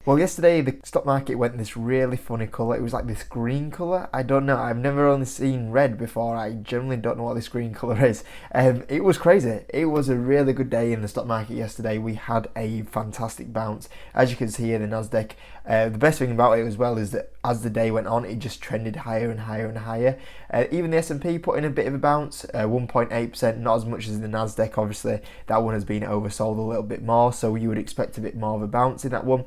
Well, yesterday the stock market went this really funny colour. It was like this green colour. I don't know. I've never only seen red before. I generally don't know what this green colour is. It was crazy. It was a really good day in the stock market yesterday. We had a fantastic bounce. As you can see here, the Nasdaq. The best thing about it as well is that as the day went on, it just trended higher and higher and higher. Even the S&P put in a bit of a bounce, 1.8%, not as much as the Nasdaq. Obviously, that one has been oversold a little bit more, so you would expect a bit more of a bounce in that one.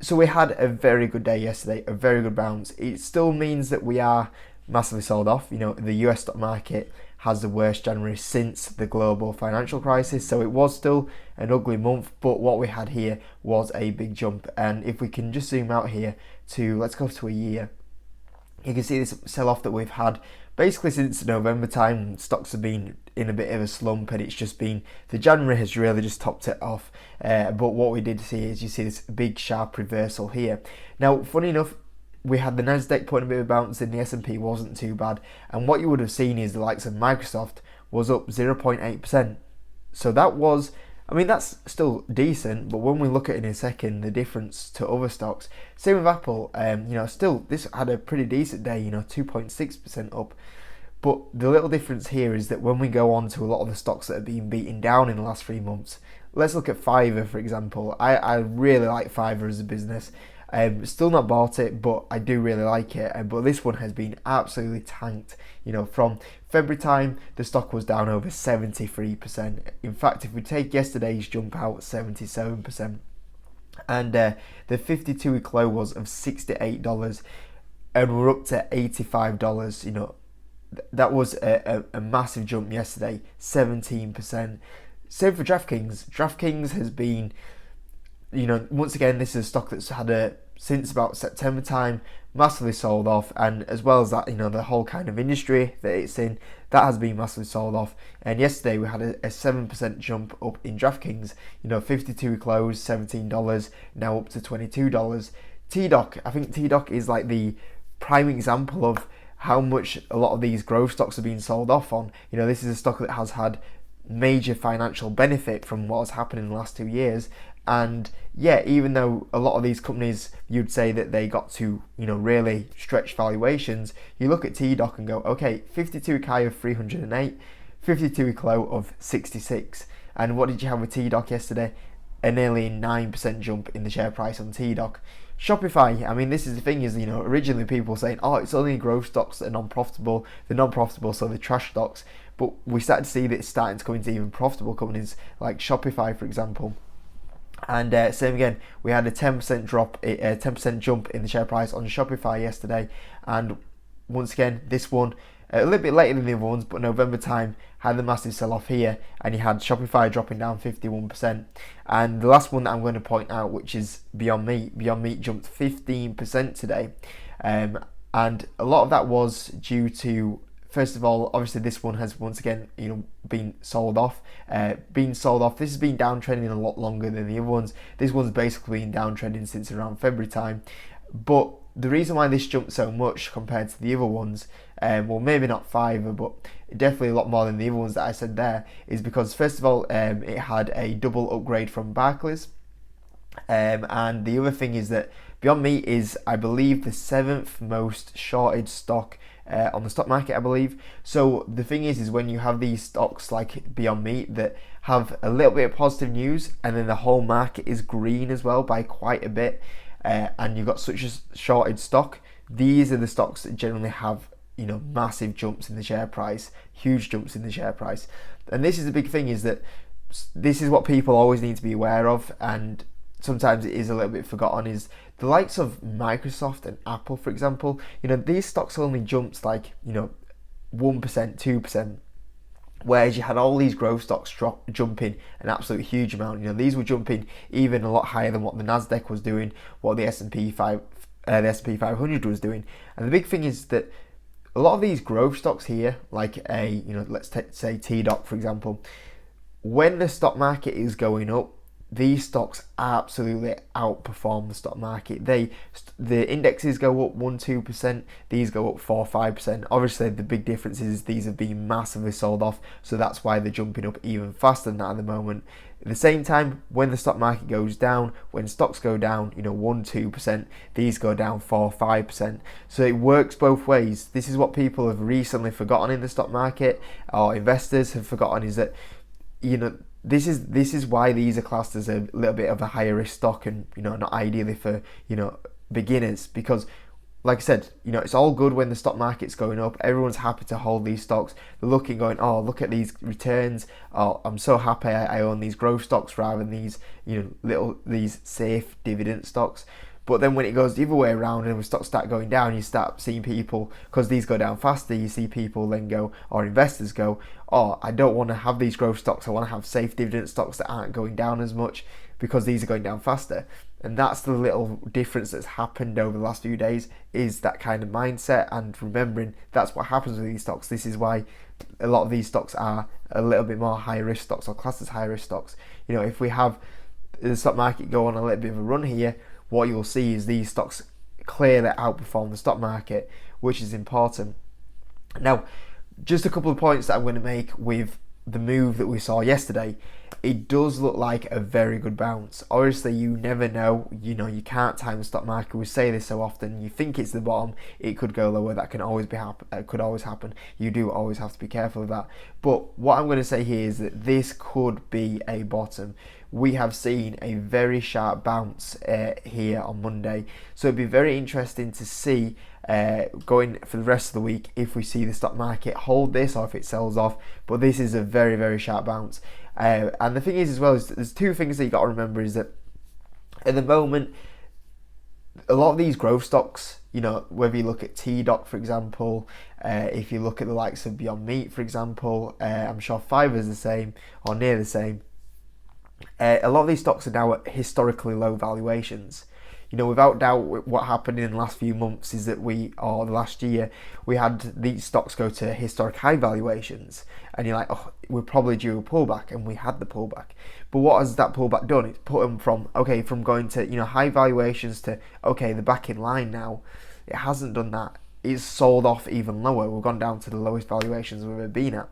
So we had a very good day yesterday, a very good bounce. It still means that we are massively sold off. You know, the US stock market has the worst January since the global financial crisis, so it was still an ugly month, but what we had here was a big jump. And if we can just zoom out here to, let's go to a year, you can see this sell-off that we've had basically since November time. Stocks have been in a bit of a slump, and it's just been, the January has really just topped it off. But what we did see is you see this big sharp reversal here. Now, funny enough, we had the Nasdaq putting a bit of a bounce and the S&P wasn't too bad. And what you would have seen is the likes of Microsoft was up 0.8%. So that was, I mean, that's still decent, but when we look at it in a second, the difference to other stocks, same with Apple, still this had a pretty decent day, 2.6% up. But the little difference here is that when we go on to a lot of the stocks that have been beaten down in the last 3 months, let's look at Fiverr, for example. I really like Fiverr as a business. Still not bought it, but I do really like it. But this one has been absolutely tanked. From February time, the stock was down over 73%. In fact, if we take yesterday's jump out, 77%. And the 52-week low was of $68, and we're up to $85. That was a massive jump yesterday, 17%. Same for DraftKings. DraftKings has been, once again, this is a stock that's had since about September time, massively sold off, and as well as that, the whole kind of industry that it's in, that has been massively sold off. And yesterday we had a 7% jump up in DraftKings, 52 close, $17, now up to $22. TDOC, I think TDOC is like the prime example of how much a lot of these growth stocks are being sold off on. This is a stock that has had major financial benefit from what has happened in the last 2 years. And yeah, even though a lot of these companies, you'd say that they got to, really stretch valuations, you look at TDOC and go, okay, 52-week high of 308, 52-week low of 66. And what did you have with TDOC yesterday? A nearly 9% jump in the share price on TDOC. Shopify, I mean, this is the thing is, originally people were saying, oh, it's only growth stocks that are non-profitable. They're non-profitable, so they're trash stocks. But we started to see that it's starting to come into even profitable companies like Shopify, for example. And same again, we had a 10% drop, a 10% jump in the share price on Shopify yesterday. And once again, this one, a little bit later than the other ones, but November time had the massive sell-off here, and you had Shopify dropping down 51%. And the last one that I'm going to point out, which is Beyond Meat. Beyond Meat jumped 15% today, and a lot of that was due to, first of all, obviously this one has once again, been sold off. This has been downtrending a lot longer than the other ones. This one's basically been downtrending since around February time, but the reason why this jumped so much compared to the other ones, well, maybe not Fiverr, but definitely a lot more than the other ones that I said there, is because first of all, it had a double upgrade from Barclays, and the other thing is that Beyond Meat is, I believe, the 7th most shorted stock on the stock market, I believe. So the thing is when you have these stocks like Beyond Meat that have a little bit of positive news, and then the whole market is green as well by quite a bit, and you've got such a shorted stock, these are the stocks that generally have massive jumps in the share price, huge jumps in the share price. And this is the big thing, is that this is what people always need to be aware of, and sometimes it is a little bit forgotten, is the likes of Microsoft and Apple, for example. These stocks only jumped like 1%, 2%, whereas you had all these growth stocks jumping an absolute huge amount. These were jumping even a lot higher than what the Nasdaq was doing, what the S&P 500 was doing. And the big thing is that a lot of these growth stocks here, like let's say TDOC, for example, when the stock market is going up, these stocks absolutely outperform the stock market. The indexes go up 1-2%, these go up 4-5%. Obviously, the big difference is these have been massively sold off, so that's why they're jumping up even faster than that at the moment. At the same time, when the stock market goes down, when stocks go down, 1-2%, these go down 4-5%. So it works both ways. This is what people have recently forgotten in the stock market, or investors have forgotten, is that this is why these are classed as a little bit of a higher risk stock, and not ideally for beginners, because like I said, it's all good when the stock market's going up. Everyone's happy to hold these stocks. They're looking, going, oh, look at these returns. Oh, I'm so happy I own these growth stocks rather than these these safe dividend stocks. But then when it goes the other way around and when stocks start going down, you start seeing people, because these go down faster, you see people then go, or investors go, oh, I don't want to have these growth stocks. I want to have safe dividend stocks that aren't going down as much because these are going down faster. And that's the little difference that's happened over the last few days, is that kind of mindset and remembering that's what happens with these stocks. This is why a lot of these stocks are a little bit more high risk stocks, or classed as high risk stocks. If we have the stock market go on a little bit of a run here, what you'll see is these stocks clearly outperform the stock market, which is important. Now, just a couple of points that I'm going to make with the move that we saw yesterday. It does look like a very good bounce. Obviously, you never know. You can't time the stock market. We say this so often. You think it's the bottom, it could go lower. That can always could always happen. You do always have to be careful of that. But what I'm going to say here is that this could be a bottom. We have seen a very sharp bounce here on Monday, so it'd be very interesting to see going for the rest of the week if we see the stock market hold this or if it sells off. But this is a very, very sharp bounce. And the thing is, as well, is there's two things that you got to remember, is that at the moment, a lot of these growth stocks, whether you look at T-Doc, for example, if you look at the likes of Beyond Meat, for example, I'm sure Fiverr's the same or near the same. A lot of these stocks are now at historically low valuations. Without doubt, what happened in the last few months is that or the last year, we had these stocks go to historic high valuations, and you're like, oh, we're probably due a pullback, and we had the pullback. But what has that pullback done? It's put them from going to high valuations to they're back in line now. It hasn't done that. It's sold off even lower. We've gone down to the lowest valuations we've ever been at.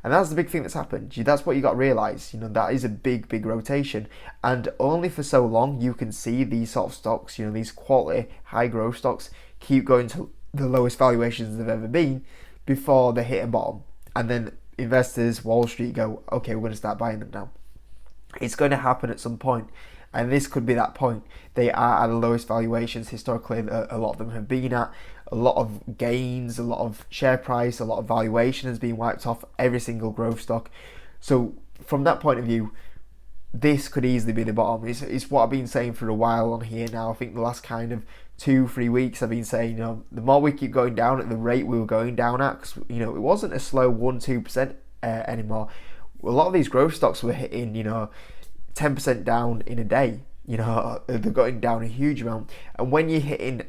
And that's the big thing that's happened. That's what you got to realise. That is a big, big rotation. And only for so long you can see these sort of stocks, these quality, high growth stocks, keep going to the lowest valuations they've ever been before they hit a bottom. And then investors, Wall Street go, okay, we're going to start buying them now. It's going to happen at some point. And this could be that point. They are at the lowest valuations historically a lot of them have been at. A lot of gains, a lot of share price, a lot of valuation has been wiped off every single growth stock. So from that point of view, this could easily be the bottom. It's what I've been saying for a while on here now. I think the last kind of 2-3 weeks I've been saying, the more we keep going down at the rate we were going down at, because it wasn't a slow 1-2% anymore. A lot of these growth stocks were hitting 10% down in a day. They're going down a huge amount. And when you're hitting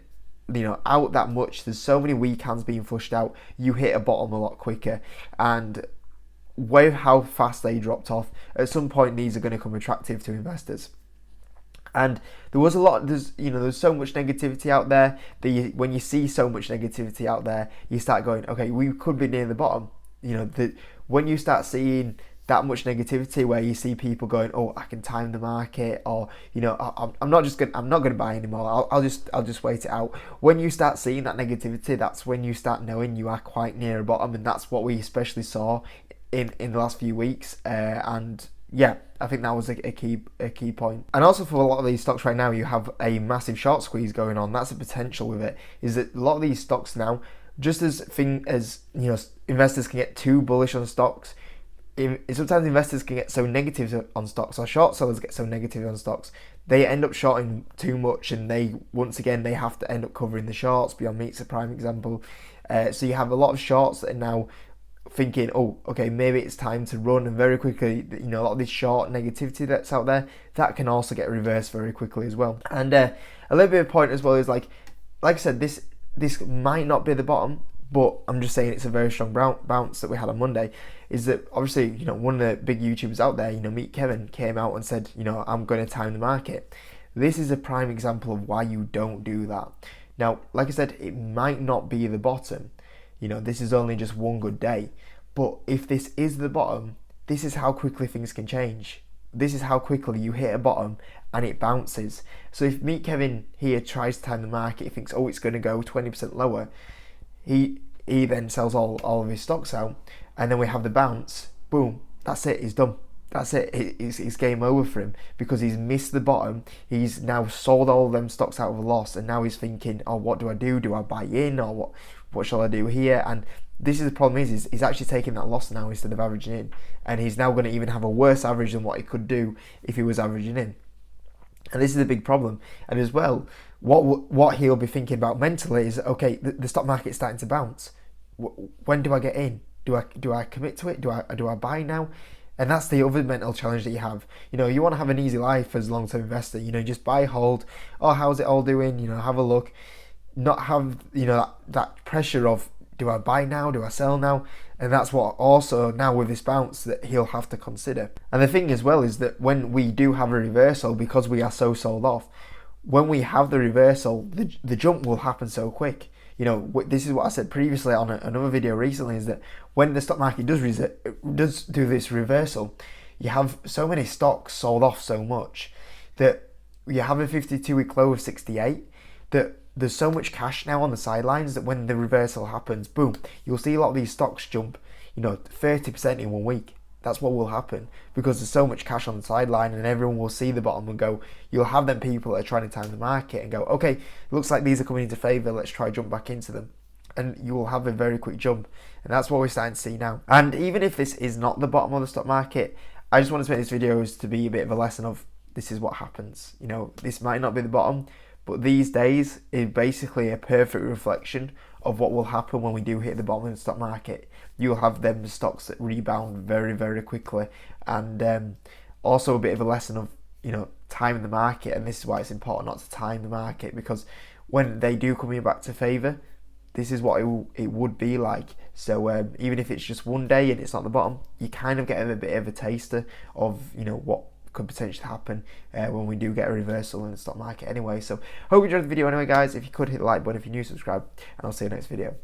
out that much, there's so many weak hands being flushed out, you hit a bottom a lot quicker. And with how fast they dropped off, at some point these are going to become attractive to investors. And there's so much negativity out there that when you see so much negativity out there, you start going, okay, we could be near the bottom. When you start seeing that much negativity, where you see people going, oh, I can time the market, or I'm not going to buy anymore. I'll just wait it out. When you start seeing that negativity, that's when you start knowing you are quite near a bottom, and that's what we especially saw in the last few weeks. And yeah, I think that was a key point. And also for a lot of these stocks right now, you have a massive short squeeze going on. That's a potential with it. Is that a lot of these stocks now, just as investors can get too bullish on stocks. Sometimes investors can get so negative on stocks, or short sellers get so negative on stocks, they end up shorting too much, and they have to end up covering the shorts. Beyond Meat's a prime example. So you have a lot of shorts that are now thinking, oh, okay, maybe it's time to run, and very quickly, a lot of this short negativity that's out there, that can also get reversed very quickly as well. And a little bit of point as well is like I said, this might not be the bottom, But I'm just saying it's a very strong bounce that we had on Monday. Is that obviously, one of the big YouTubers out there, Meet Kevin, came out and said, I'm going to time the market. This is a prime example of why you don't do that. Now, like I said, it might not be the bottom. This is only just one good day. But if this is the bottom, this is how quickly things can change. This is how quickly you hit a bottom and it bounces. So if Meet Kevin here tries to time the market, he thinks, oh, it's going to go 20% lower, he then sells all of his stocks out, and then we have the bounce. Boom, that's it, he's done. That's it, it's game over for him, because he's missed the bottom. He's now sold all of them stocks out of a loss, and now he's thinking, oh, what do I do? Do I buy in, or what shall I do here? And this is the problem, is he's actually taking that loss now instead of averaging in, and he's now going to even have a worse average than what he could do if he was averaging in. And this is a big problem. And as well, what he'll be thinking about mentally is, okay, the stock market's starting to bounce. When do I get in? Do I commit to it? Do I buy now? And that's the other mental challenge that you have. You want to have an easy life as a long-term investor. Just buy, hold. Oh, how's it all doing? Have a look. Not have that pressure of, do I buy now? Do I sell now? And that's what also now with this bounce that he'll have to consider. And the thing as well is that when we do have a reversal, because we are so sold off, when we have the reversal, the jump will happen so quick. This is what I said previously on another video recently, is that when the stock market does do this reversal, you have so many stocks sold off so much that you have a 52-week low of 68, that there's so much cash now on the sidelines that when the reversal happens, boom, you'll see a lot of these stocks jump, 30% in 1 week. That's what will happen, because there's so much cash on the sideline, and everyone will see the bottom and go, you'll have them people that are trying to time the market and go, okay, looks like these are coming into favour, let's try jump back into them. And you will have a very quick jump. And that's what we're starting to see now. And even if this is not the bottom of the stock market, I just want to make this video to be a bit of a lesson of, this is what happens. This might not be the bottom, but these days is basically a perfect reflection of what will happen when we do hit the bottom of the stock market. You'll have them stocks that rebound very, very quickly. And also a bit of a lesson of, timing the market. And this is why it's important not to time the market, because when they do come in back to favour, this is what it would be like. So even if it's just one day and it's not the bottom, you kind of get a bit of a taster of, what could potentially happen when we do get a reversal in the stock market anyway. So hope you enjoyed the video anyway, guys. If you could, hit the like button. If you're new, subscribe, and I'll see you next video.